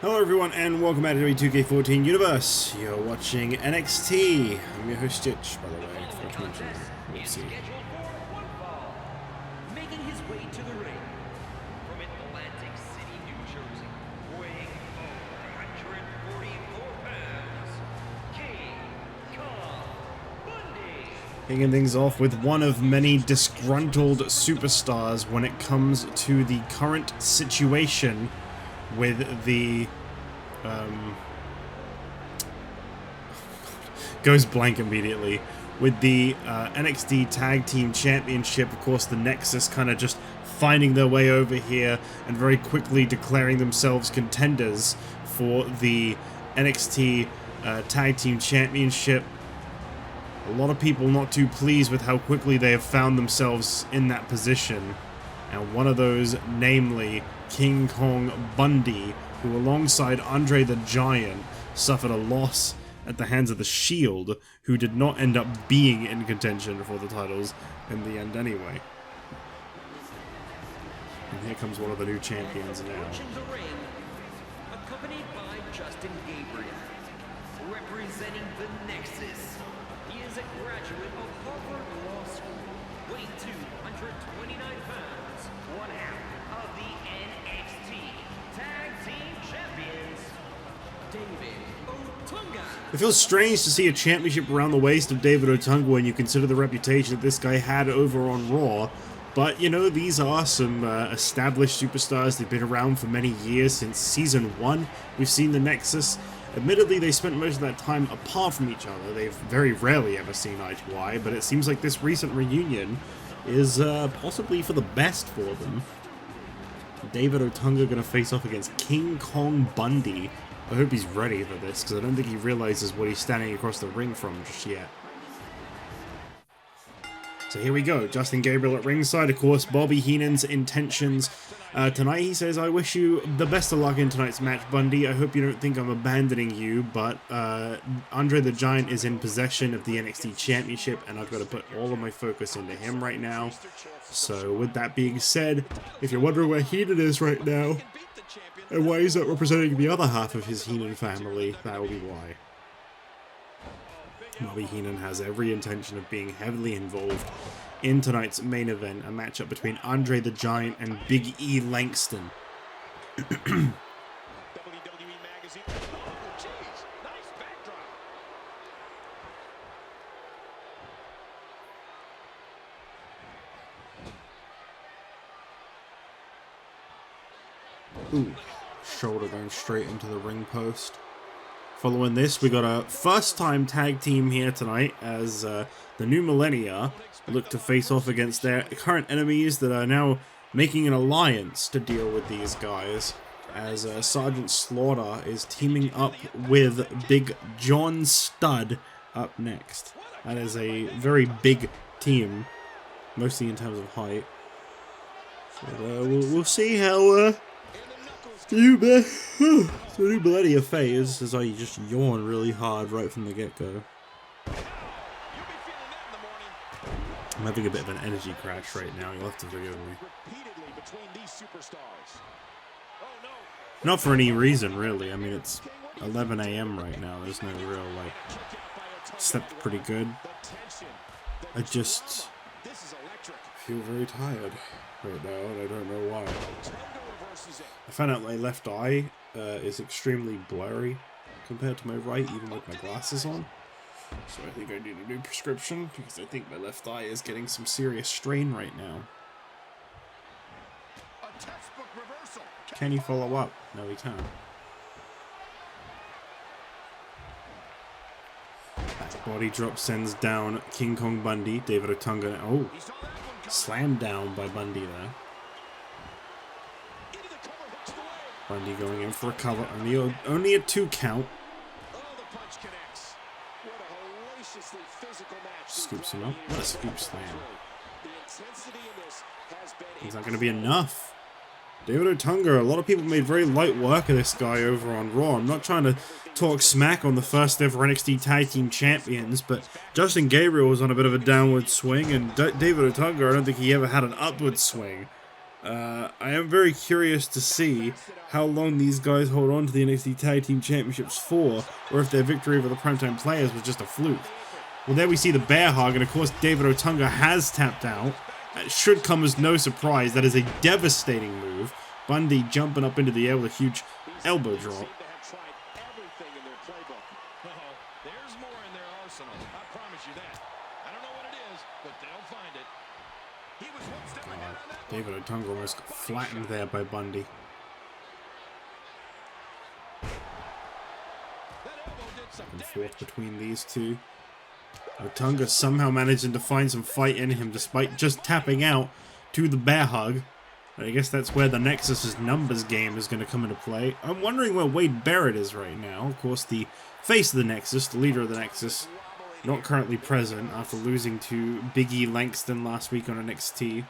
Hello everyone and welcome back to the 2K14 Universe. You're watching NXT. I'm your host Stitch, by the way, forgot to mention that. Let's see. Making his way to the ring from Atlantic City, New Jersey, weighing over 144 pounds, King Kong Bundy. Kicking things off with one of many disgruntled superstars when it comes to the current situation with the goes blank immediately with the NXT Tag Team Championship. Of course, the Nexus kind of just finding their way over here and very quickly declaring themselves contenders for the NXT Tag Team Championship. A lot of people not too pleased with how quickly they have found themselves in that position, and one of those namely King Kong Bundy, who alongside André the Giant suffered a loss at the hands of the Shield, who did not end up being in contention for the titles in the end anyway. And here comes one of the new champions now. Approaching the ring, accompanied by Justin Gabriel, representing the Nexus. He is a graduate of Harvard Law School, weighing 229 pounds, one half of the NXT Tag Team Champions, David Otunga. It feels strange to see a championship around the waist of David Otunga when you consider the reputation that this guy had over on Raw. But, you know, these are some established superstars. They've been around for many years. Since Season 1, we've seen the Nexus. Admittedly, they spent most of that time apart from each other. They've very rarely ever seen eye to eye, but it seems like this recent reunion is possibly for the best for them. David Otunga going to face off against King Kong Bundy. I hope he's ready for this, because I don't think he realizes what he's standing across the ring from just yet. So here we go, Justin Gabriel at ringside. Of course, Bobby Heenan's intentions tonight. He says, "I wish you the best of luck in tonight's match, Bundy. I hope you don't think I'm abandoning you, but André the Giant is in possession of the NXT Championship, and I've got to put all of my focus into him right now." So with that being said, if you're wondering where Heenan is right now, and why he's not representing the other half of his Heenan family, that will be why. Bobby Heenan has every intention of being heavily involved in tonight's main event, a matchup between André the Giant and Big E Langston. WWE magazine. Oh, geez, nice backdrop. Ooh, shoulder going straight into the ring post. Following this, we got a first-time tag team here tonight as the new Millennia look to face off against their current enemies that are now making an alliance to deal with these guys, as Sergeant Slaughter is teaming up with Big John Studd up next. That is a very big team, mostly in terms of height. So we'll see how the new Millennia phase, as I just yawn really hard right from the get-go. I'm having a bit of an energy crash right now, you'll have to forgive me. Not for any reason, really. I mean, it's 11 AM right now, there's no real, like, slept pretty good. I just feel very tired right now, and I don't know why. I found out my left eye is extremely blurry compared to my right, even with my glasses on. So I think I need a new prescription, because I think my left eye is getting some serious strain right now. Can you follow up? No, he can't. Back body drop sends down King Kong Bundy. David Otunga. Oh, slammed down by Bundy there. Bundy going in for a cover, only a 2 count. Scoops him up. What a scoop slam. Is that going to be enough? David Otunga, a lot of people made very light work of this guy over on Raw. I'm not trying to talk smack on the first ever NXT Tag Team Champions, but Justin Gabriel was on a bit of a downward swing, and David Otunga, I don't think he ever had an upward swing. I am very curious to see how long these guys hold on to the NXT Tag Team Championships for, or if their victory over the Primetime Players was just a fluke. Well, there we see the bear hug, and of course David Otunga has tapped out. That should come as no surprise. That is a devastating move. Bundy jumping up into the air with a huge elbow drop. There's more in their arsenal. I promise you that. I don't know what it is, but they'll find it. He was one step ahead on that. David Otunga almost got flattened there by Bundy. Back and forth between these two. Otunga somehow managing to find some fight in him despite just tapping out to the bear hug. I guess that's where the Nexus's numbers game is going to come into play. I'm wondering where Wade Barrett is right now. Of course, the face of the Nexus, the leader of the Nexus, not currently present after losing to Big E Langston last week on NXT.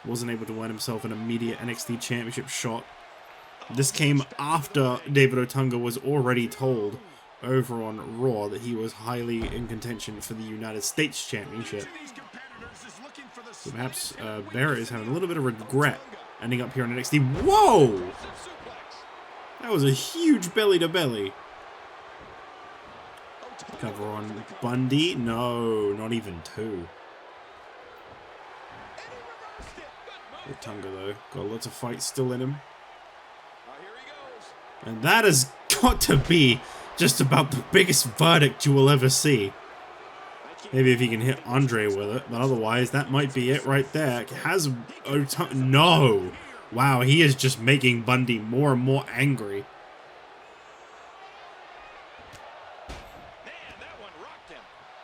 Wasn't able to win himself an immediate NXT Championship shot. This came after David Otunga was already told over on Raw that he was highly in contention for the United States Championship. So perhaps Barrett is having a little bit of regret ending up here on NXT. Whoa! That was a huge belly-to-belly. Cover on Bundy. No, not even two. Otunga, though. Got lots of fights still in him. And that has got to be just about the biggest verdict you will ever see. Maybe if he can hit André with it, but otherwise that might be it right there. Has Otunga... No! Wow, he is just making Bundy more and more angry.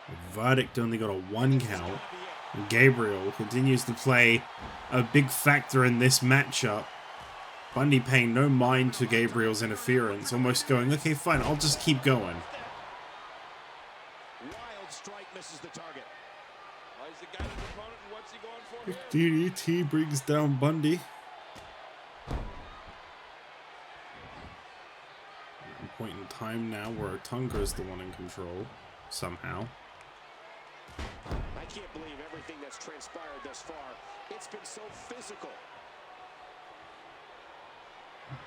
The verdict only got a 1 count. And Gabriel continues to play a big factor in this matchup. Bundy paying no mind to Gabriel's interference, almost going, okay, fine, I'll just keep going. DDT brings down Bundy. At a point in time now where Otunga is the one in control, somehow. I can't believe everything that's transpired thus far. It's been so physical.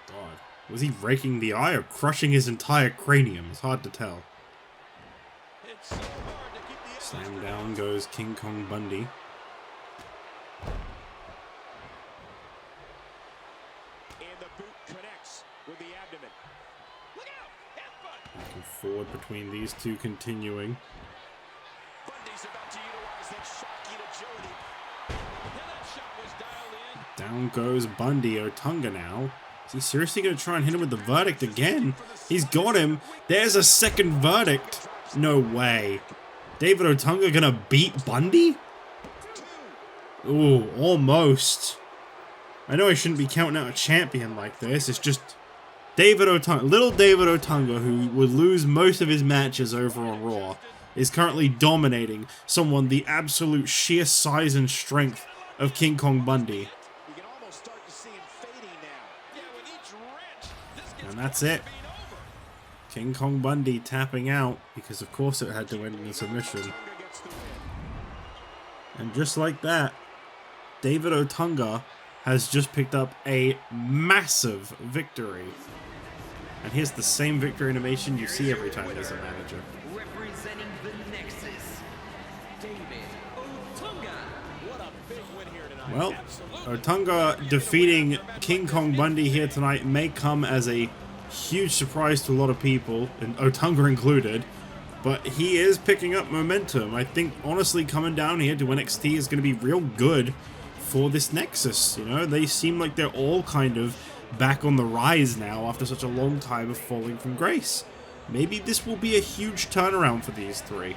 God. Was he raking the eye or crushing his entire cranium? It's hard to tell. So hard to keep the Slam down goes King Kong Bundy. And the boot connects with the abdomen. Look out! Headbutt! Back and forward between these two continuing. Bundy's about to utilize that shocking agility. And that shot was dialed in. Down goes Bundy. Otunga now. Is he seriously going to try and hit him with the verdict again? He's got him. There's a second verdict. No way. David Otunga going to beat Bundy? Ooh, almost. I know I shouldn't be counting out a champion like this. It's just David Otunga, little David Otunga, who would lose most of his matches over on Raw, is currently dominating someone the absolute sheer size and strength of King Kong Bundy. And that's it. King Kong Bundy tapping out, because of course it had to end in a submission. And just like that, David Otunga has just picked up a massive victory. And here's the same victory animation you see every time there's a manager. Representing the Nexus, David Otunga. What a big win here tonight. Well, Otunga defeating King Kong Bundy here tonight may come as a huge surprise to a lot of people, and Otunga included, but he is picking up momentum. I think, honestly, coming down here to NXT is going to be real good for this Nexus. You know, they seem like they're all kind of back on the rise now after such a long time of falling from grace. Maybe this will be a huge turnaround for these three.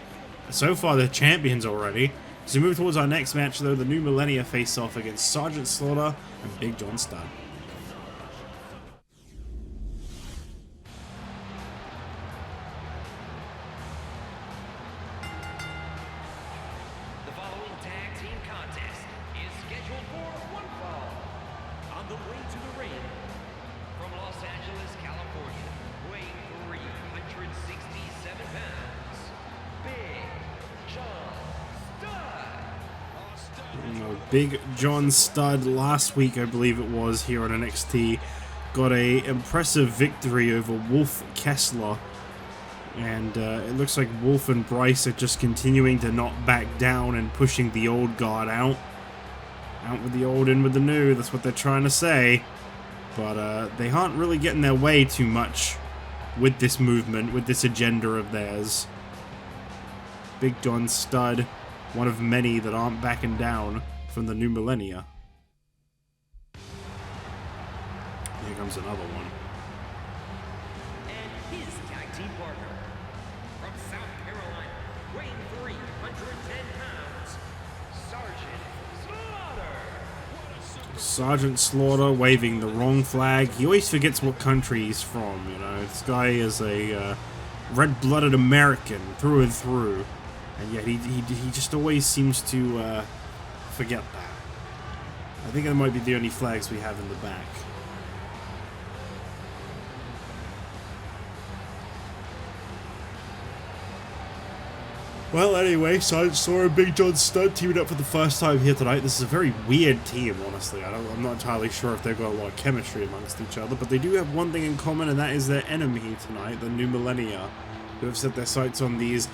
So far, they're champions already. As we move towards our next match, though, the new Millennia face off against Sergeant Slaughter and Big John Studd. The following tag team contest is scheduled for one fall. On the way to the ring, from Los Angeles, California, weighing 367 pounds, Big John Studd. You know, Big John Studd last week, I believe it was, here on NXT, got a impressive victory over Wolf Kessler. And it looks like Wolf and Bryce are just continuing to not back down and pushing the old guard out. Out with the old, in with the new, that's what they're trying to say. But they aren't really getting their way too much with this movement, with this agenda of theirs. Big John Studd, one of many that aren't backing down from the new Millennia. Here comes another one. And his tag team partner, from South Carolina, weighing 310 pounds, Sergeant Slaughter. Sergeant Slaughter waving the wrong flag. He always forgets what country he's from, you know. This guy is a red-blooded American through and through. And yet he just always seems to forget that. I think that might be the only flags we have in the back. Well, anyway, Sergeant Slaughter and Big John Studd teaming up for the first time here tonight. This is a very weird team, honestly. I'm not entirely sure if they've got a lot of chemistry amongst each other, but they do have one thing in common, and that is their enemy tonight, the new Millennia, who have set their sights on these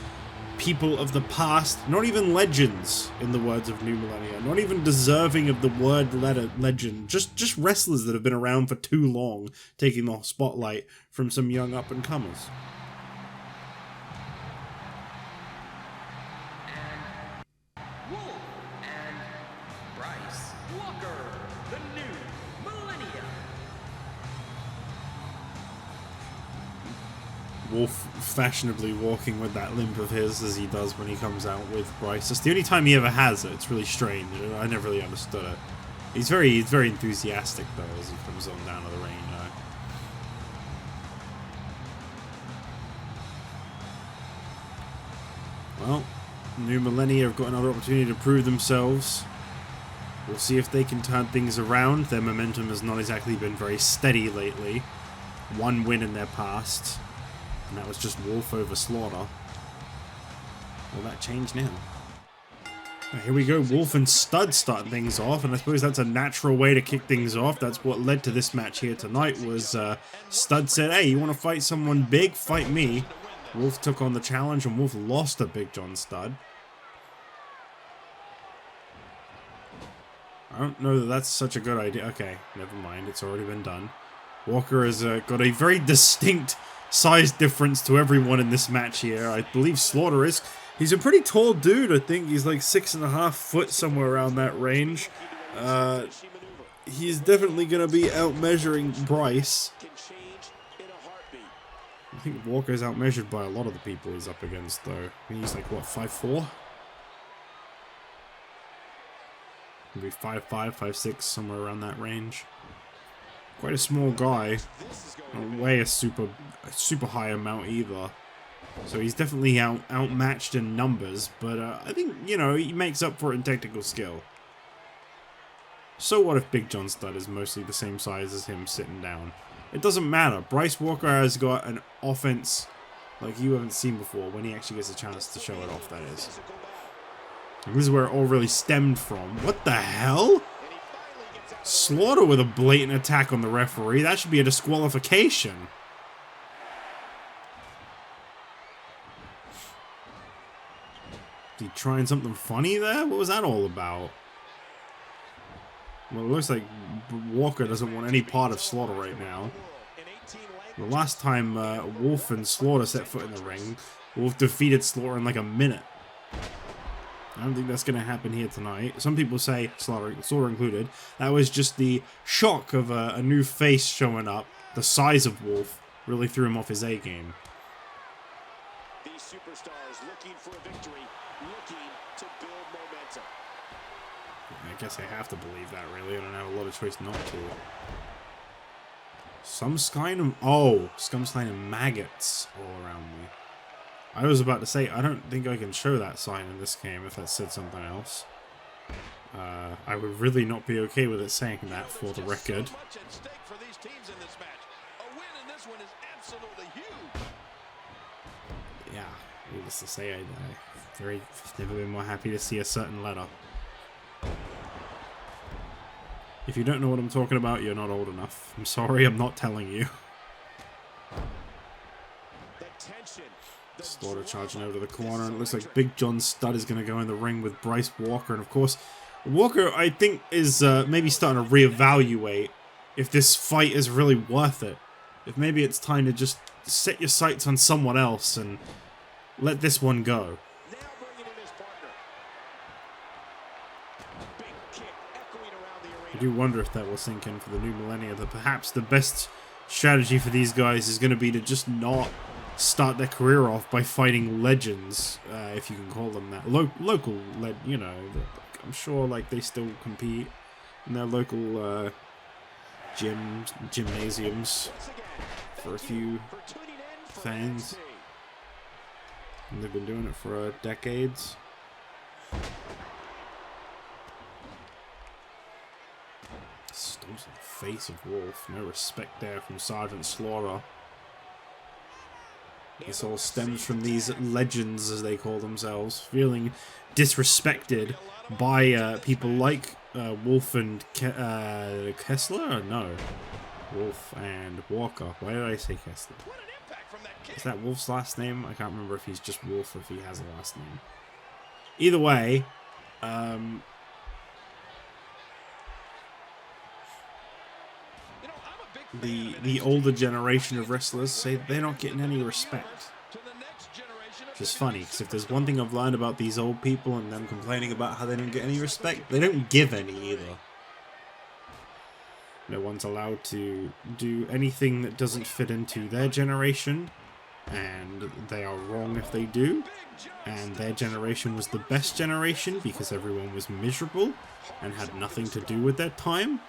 people of the past, not even legends, in the words of New Millennia, not even deserving of the word legend, just wrestlers that have been around for too long, taking the spotlight from some young up-and-comers. Wolf and Bryce Walker, the new Millennia. Wolf fashionably walking with that limp of his as he does when he comes out with Bryce. It's the only time he ever has it. It's really strange. I never really understood it. He's very enthusiastic though as he comes on down to the ring. Well, New Millennia have got another opportunity to prove themselves. We'll see if they can turn things around. Their momentum has not exactly been very steady lately. One win in their past. And that was just Wolf over Slaughter. Will that change now? Here we go, Wolf and Studd start things off, and I suppose that's a natural way to kick things off. That's what led to this match here tonight, was Studd said, hey, you want to fight someone big? Fight me. Wolf took on the challenge, and Wolf lost to Big John Studd. I don't know that that's such a good idea. Okay, never mind, it's already been done. Walker has got a very distinct size difference to everyone in this match here. I believe Slaughter is. He's a pretty tall dude. I think he's like 6.5 foot, somewhere around that range. He's definitely going to be out-measuring Bryce. I think Walker's out-measured by a lot of the people he's up against, though. I think he's like, what, 5'4"? Maybe 5'5", 5'6", somewhere around that range. Quite a small guy. Don't weigh a super high amount either. So he's definitely outmatched in numbers, but I think, you know, he makes up for it in technical skill. So what if Big John Studd is mostly the same size as him sitting down? It doesn't matter. Bryce Walker has got an offense like you haven't seen before when he actually gets a chance to show it off, that is. And this is where it all really stemmed from. What the hell? Slaughter with a blatant attack on the referee. That should be a disqualification. Is he trying something funny there? What was that all about? Well, it looks like Walker doesn't want any part of Slaughter right now. The last time Wolf and Slaughter set foot in the ring, Wolf defeated Slaughter in like a minute. I don't think that's going to happen here tonight. Some people say, Slaughter included, that was just the shock of a new face showing up. The size of Wolf really threw him off his A-game. These superstars looking for a victory, looking to build momentum. I guess I have to believe that, really. I don't have a lot of choice not to. Some kind of... Oh, some kind of maggots all around me. I was about to say, I don't think I can show that sign in this game if that said something else. I would really not be okay with it saying that, for the record. Yeah, needless to say, I've never been more happy to see a certain letter. If you don't know what I'm talking about, you're not old enough. I'm sorry, I'm not telling you. Slaughter charging over to the corner, and it looks like Big John Studd is going to go in the ring with Bryce Walker. And of course, Walker, I think, is maybe starting to reevaluate if this fight is really worth it. If maybe it's time to just set your sights on someone else and let this one go. I do wonder if that will sink in for the new Millennia, that perhaps the best strategy for these guys is going to be to just not start their career off by fighting legends, if you can call them that. Local, you know, I'm sure like they still compete in their local gymnasiums for a few fans. And they've been doing it for decades. Stomps in the face of Wolf. No respect there from Sergeant Slaughter. This all stems from these legends, as they call themselves, feeling disrespected by people like Wolf and Kessler? No. Wolf and Walker. Why did I say Kessler? Is that Wolf's last name? I can't remember if he's just Wolf or if he has a last name. Either way, the older generation of wrestlers say they're not getting any respect. Which is funny, because if there's one thing I've learned about these old people and them complaining about how they don't get any respect, they don't give any either. No one's allowed to do anything that doesn't fit into their generation, and they are wrong if they do. And their generation was the best generation because everyone was miserable and had nothing to do with their time.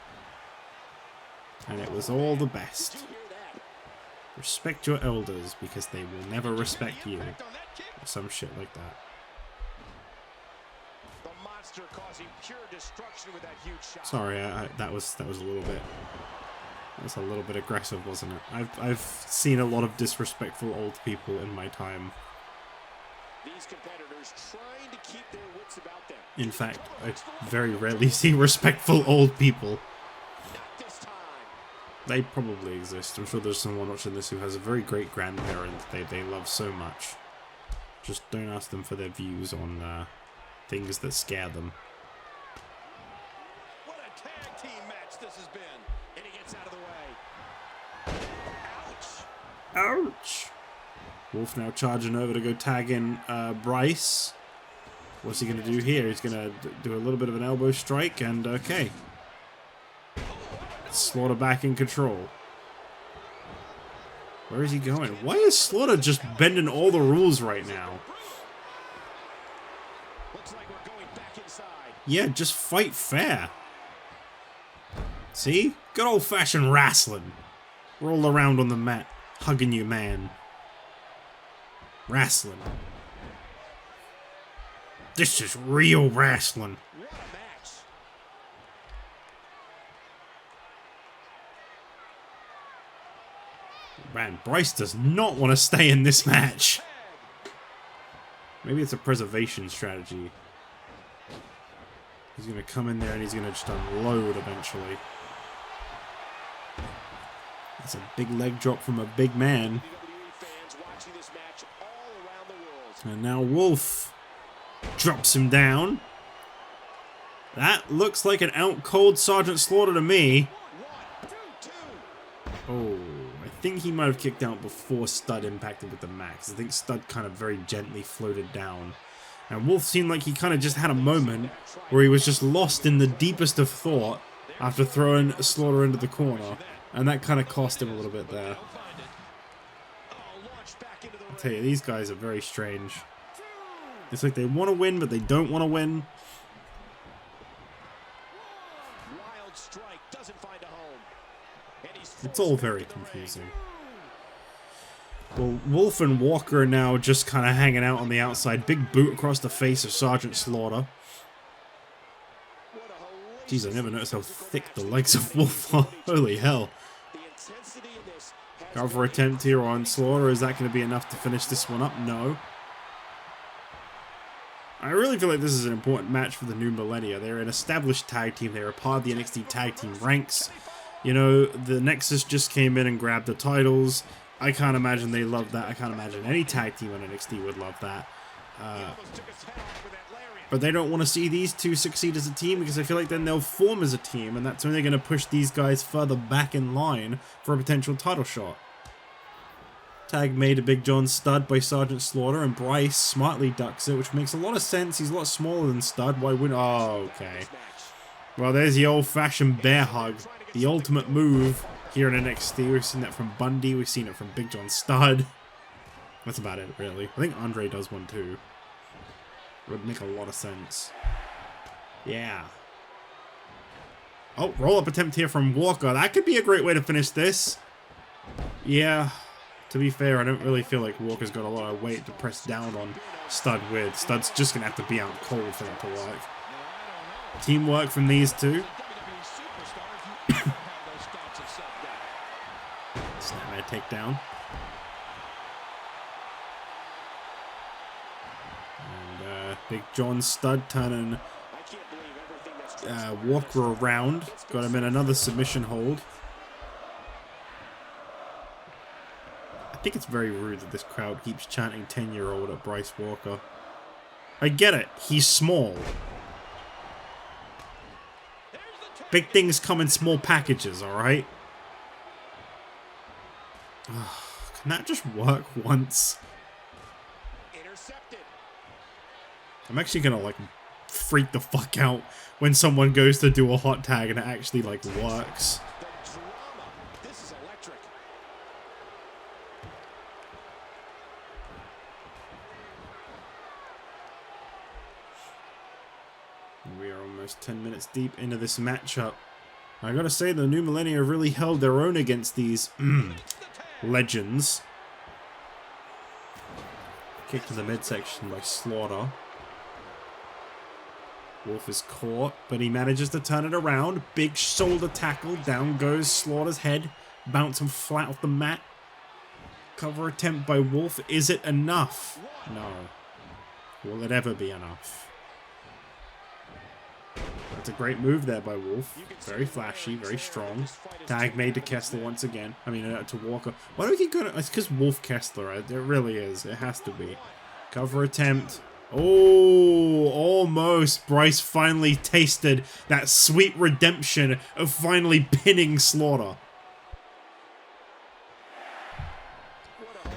And it was all the best. Respect your elders because they will never respect you. Or some shit like that. Sorry, that was a little bit. That was a little bit aggressive, wasn't it? I've seen a lot of disrespectful old people in my time. These competitors trying to keep their wits about them. In fact, I very rarely see respectful old people. They probably exist. I'm sure there's someone watching this who has a very great grandparent they love so much. Just don't ask them for their views on things that scare them. What a tag team match this has been. And he gets out of the way. Ouch. Ouch! Wolf now charging over to go tag in Bryce. What's he going to do here? He's going to do a little bit of an elbow strike, and okay. Slaughter back in control. Where is he going? Why is Slaughter just bending all the rules right now? Looks like we're going back inside. Yeah, just fight fair. See? Good old-fashioned wrestling. Roll around on the mat, hugging your man. Wrestling. This is real wrestling. What a match. Man, Bryce does not want to stay in this match. Maybe it's a preservation strategy. He's going to come in there and he's going to just unload eventually. That's a big leg drop from a big man. And now Wolf drops him down. That looks like an out-cold Sergeant Slaughter to me. Oh, I think he might have kicked out before Studd impacted with the max. I think Studd kind of very gently floated down. And Wolf seemed like he kind of just had a moment where he was just lost in the deepest of thought after throwing Slaughter into the corner. And that kind of cost him a little bit there. I'll tell you, these guys are very strange. It's like they want to win, but they don't want to win. It's all very confusing. Well, Wolf and Walker are now just kind of hanging out on the outside. Big boot across the face of Sergeant Slaughter. Jeez, I never noticed how thick the legs of Wolf are. Holy hell. Cover attempt here on Slaughter. Is that going to be enough to finish this one up? No. I really feel like this is an important match for the new Millennia. They're an established tag team. They're a part of the NXT tag team ranks. You know, the Nexus just came in and grabbed the titles. I can't imagine they love that. I can't imagine any tag team on NXT would love that. But they don't want to see these two succeed as a team because I feel like then they'll form as a team, and that's when they're going to push these guys further back in line for a potential title shot. Tag made a Big John Studd by Sergeant Slaughter, and Bryce smartly ducks it, which makes a lot of sense. He's a lot smaller than Studd. Why wouldn't... Oh, okay. Well, there's the old-fashioned bear hug. The ultimate move here in NXT. We've seen that from Bundy. We've seen it from Big John Studd. That's about it, really. I think André does one, too. It would make a lot of sense. Yeah. Oh, roll-up attempt here from Walker. That could be a great way to finish this. Yeah. To be fair, I don't really feel like Walker's got a lot of weight to press down on Studd with. Stud's just going to have to be out cold for that to work. Teamwork from these two. Snapmare takedown. And Big John Studd turning Walker around. Got him in another submission hold. I think it's very rude that this crowd keeps chanting 10-year-old at Bryce Walker. I get it. He's small. Big things come in small packages, alright? Can that just work once? I'm actually gonna, like, freak the fuck out when someone goes to do a hot tag and it actually, like, works. We are almost 10 minutes deep into this matchup. I gotta say, the new Millennia really held their own against these legends. Kick to the midsection by Slaughter. Wolf is caught, but he manages to turn it around. Big shoulder tackle. Down goes Slaughter's head. Bouncing flat off the mat. Cover attempt by Wolf. Is it enough? No. Will it ever be enough? That's a great move there by Wolf. Very flashy, very strong. Tag made to Kessler once again. I mean, to Walker. Why do we keep going? It's because Wolf Kessler. It really is. It has to be. Cover attempt. Oh, almost. Bryce finally tasted that sweet redemption of finally pinning Slaughter.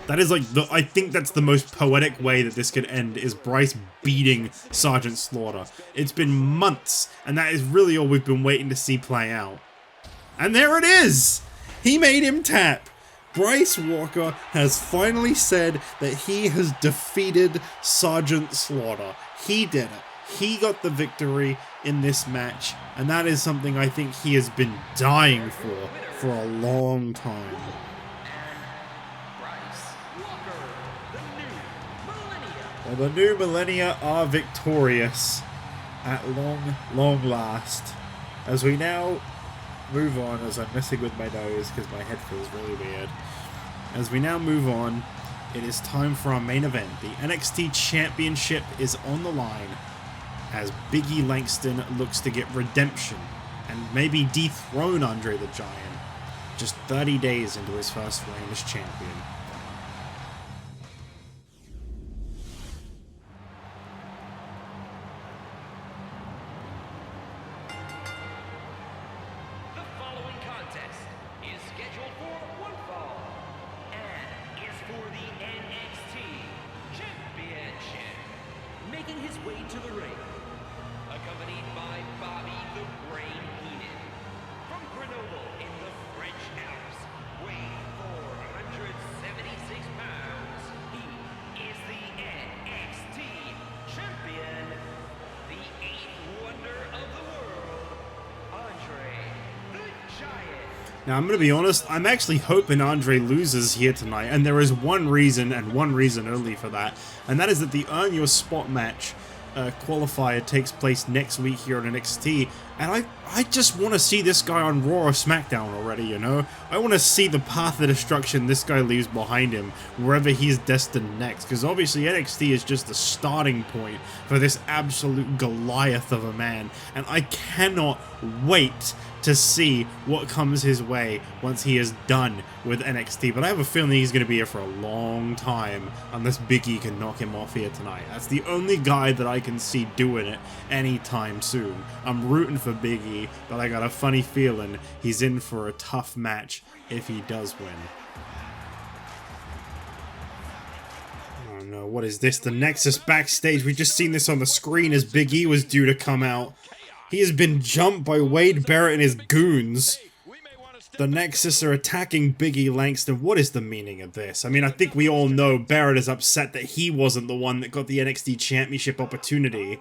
That is like I think that's the most poetic way that this could end, is Bryce beating Sergeant Slaughter. It's been months, and that is really all we've been waiting to see play out. And there it is! He made him tap. Bryce Walker has finally said that he has defeated Sergeant Slaughter. He did it. He got the victory in this match, and that is something I think he has been dying for a long time. Well, the new Millennia are victorious at long last. As we now move on, as I'm messing with my nose because my head feels really weird. As we now move on, it is time for our main event. The NXT Championship is on the line as Big E Langston looks to get redemption and maybe dethrone André the Giant just 30 days into his first reign as champion. Now, I'm going to be honest, I'm actually hoping André loses here tonight, and there is one reason, and one reason only for that, and that is that the Earn Your Spot match qualifier takes place next week here on NXT, and I just want to see this guy on Raw or SmackDown already, you know? I want to see the path of destruction this guy leaves behind him, wherever he's destined next, because obviously NXT is just the starting point for this absolute Goliath of a man, and I cannot wait to see what comes his way once he is done with NXT. But I have a feeling he's going to be here for a long time unless Big E can knock him off here tonight. That's the only guy that I can see doing it anytime soon. I'm rooting for Big E, but I got a funny feeling he's in for a tough match if he does win. Oh no, what is this? The Nexus backstage. We just seen this on the screen as Big E was due to come out. He has been jumped by Wade Barrett and his goons. The Nexus are attacking Big E Langston. What is the meaning of this? I mean, I think we all know Barrett is upset that he wasn't the one that got the NXT Championship opportunity.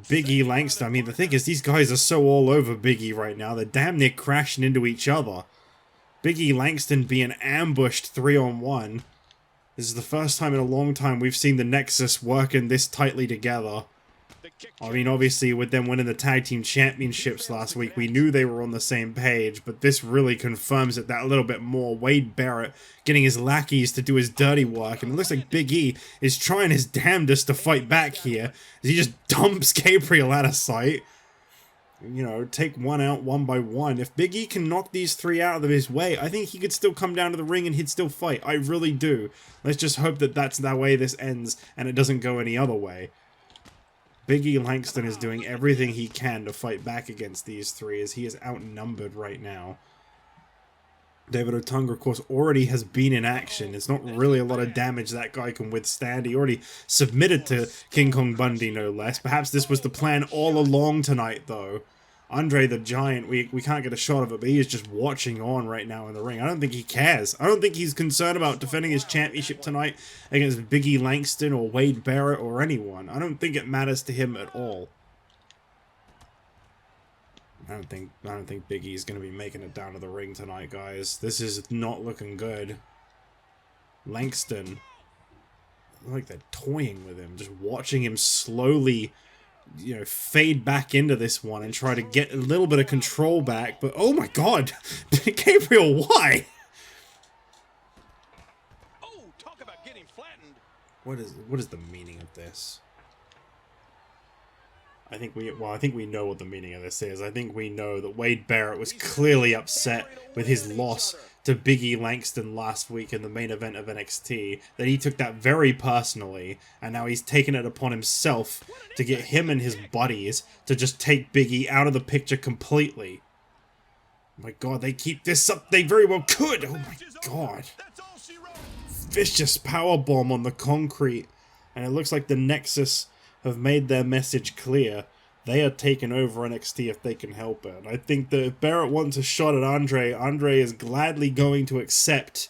Big E Langston, I mean, the thing is, these guys are so all over Big E right now. They're damn near crashing into each other. Big E Langston being ambushed 3-on-1. This is the first time in a long time we've seen the Nexus working this tightly together. I mean, obviously, with them winning the Tag Team Championships last week, we knew they were on the same page, but this really confirms it that a little bit more. Wade Barrett getting his lackeys to do his dirty work, and it looks like Big E is trying his damnedest to fight back here, as he just dumps Gabriel out of sight. You know, take one out one by one. If Big E can knock these three out of his way, I think he could still come down to the ring and he'd still fight. I really do. Let's just hope that that's the way this ends, and it doesn't go any other way. Big E Langston is doing everything he can to fight back against these three, as he is outnumbered right now. David Otunga, of course, already has been in action. It's not really a lot of damage that guy can withstand. He already submitted to King Kong Bundy, no less. Perhaps this was the plan all along tonight, though. André the Giant, we can't get a shot of it, but he is just watching on right now in the ring. I don't think he cares. I don't think he's concerned about defending his championship tonight against Big E Langston or Wade Barrett or anyone. I don't think it matters to him at all. I don't think Big E's going to be making it down to the ring tonight, guys. This is not looking good. Langston, like they're toying with him, just watching him slowly, you know, fade back into this one and try to get a little bit of control back, but oh my god! Gabriel, why? Oh, talk about getting flattened. What is the meaning of this? I think we know what the meaning of this is. I think we know that Wade Barrett was clearly upset with his loss to Big E Langston last week in the main event of NXT, that he took that very personally, and now he's taken it upon himself to get him and his buddies to just take Big E out of the picture completely. Oh my god, they keep this up, they very well could! Oh my god. Vicious powerbomb on the concrete, and it looks like the Nexus have made their message clear. They are taking over NXT if they can help it. And I think that if Barrett wants a shot at André is gladly going to accept.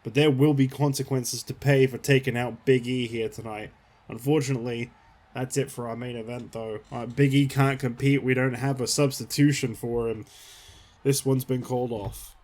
But there will be consequences to pay for taking out Big E here tonight. Unfortunately, that's it for our main event though. Big E can't compete. We don't have a substitution for him. This one's been called off.